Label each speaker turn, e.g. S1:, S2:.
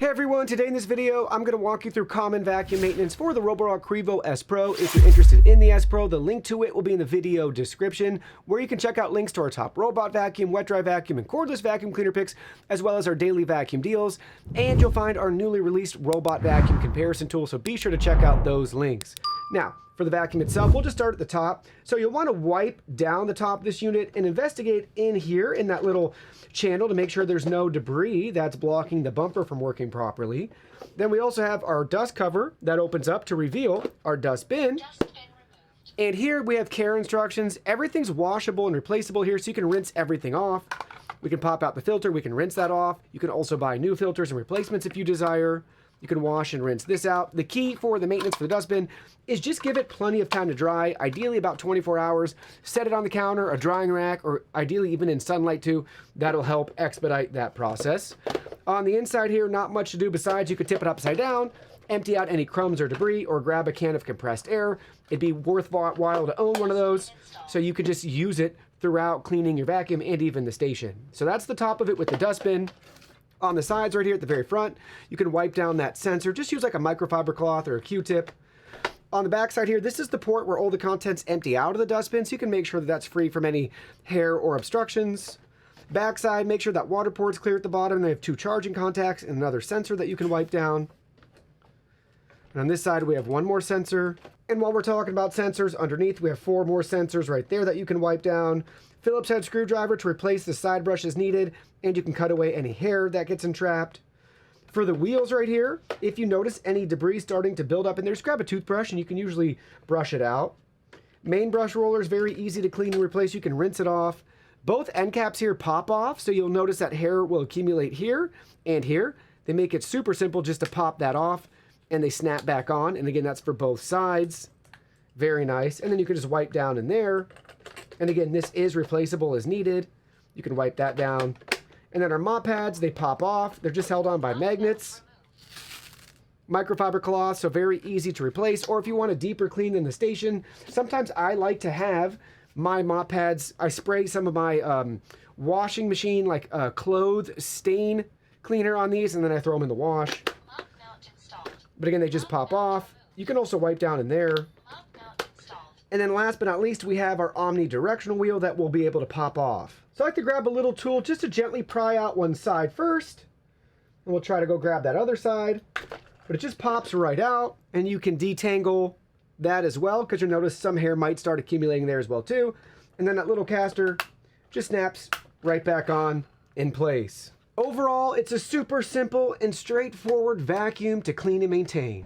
S1: Hey everyone, today in this video, I'm going to walk you through common vacuum maintenance for the Roborock Qrevo S Pro. If you're interested in the S Pro, the link to it will be in the video description, where you can check out links to our top robot vacuum, wet dry vacuum, and cordless vacuum cleaner picks, as well as our daily vacuum deals. And you'll find our newly released robot vacuum comparison tool, so be sure to check out those links. Now, for the vacuum itself, we'll just start at the top. So you'll want to wipe down the top of this unit and investigate in here in that little channel to make sure there's no debris that's blocking the bumper from working properly. Then we also have our dust cover that opens up to reveal our dust bin. And here we have care instructions. Everything's washable and replaceable here, so you can rinse everything off. We can pop out the filter, we can rinse that off. You can also buy new filters and replacements if you desire. You can wash and rinse this out. The key for the maintenance for the dustbin is just give it plenty of time to dry, ideally about 24 hours. Set it on the counter, a drying rack, or ideally even in sunlight too. That'll help expedite that process. On the inside here, not much to do besides you could tip it upside down, empty out any crumbs or debris, or grab a can of compressed air. It'd be worthwhile to own one of those, so you could just use it throughout cleaning your vacuum and even the station. So that's the top of it with the dustbin. On the sides right here at the very front, you can wipe down that sensor. Just use like a microfiber cloth or a Q-tip. On the back side here, this is the port where all the contents empty out of the dustbin, so you can make sure that that's free from any hair or obstructions. Backside, make sure that water port's clear at the bottom. They have 2 charging contacts and another sensor that you can wipe down. And on this side, we have 1 more sensor. And while we're talking about sensors, underneath we have 4 more sensors right there that you can wipe down. Phillips head screwdriver to replace the side brush as needed, and you can cut away any hair that gets entrapped. For the wheels right here, if you notice any debris starting to build up in there, just grab a toothbrush and you can usually brush it out. Main brush roller is very easy to clean and replace. You can rinse it off. Both end caps here pop off, so you'll notice that hair will accumulate here and here. They make it super simple just to pop that off, and they snap back on. And again, that's for both sides. Very nice. And then you can just wipe down in there. And again, this is replaceable as needed. You can wipe that down. And then our mop pads, they pop off. They're just held on by magnets. Microfiber cloth, so very easy to replace. Or if you want a deeper clean in the station, sometimes I like to have my mop pads, I spray some of my washing machine, like clothes stain cleaner on these, and then I throw them in the wash. But again, they just pop off. You can also wipe down in there. And then last but not least, we have our omnidirectional wheel that will be able to pop off. So I like to grab a little tool just to gently pry out one side first. And we'll try to go grab that other side. But it just pops right out, and you can detangle that as well, because you'll notice some hair might start accumulating there as well too. And then that little caster just snaps right back on in place. Overall, it's a super simple and straightforward vacuum to clean and maintain.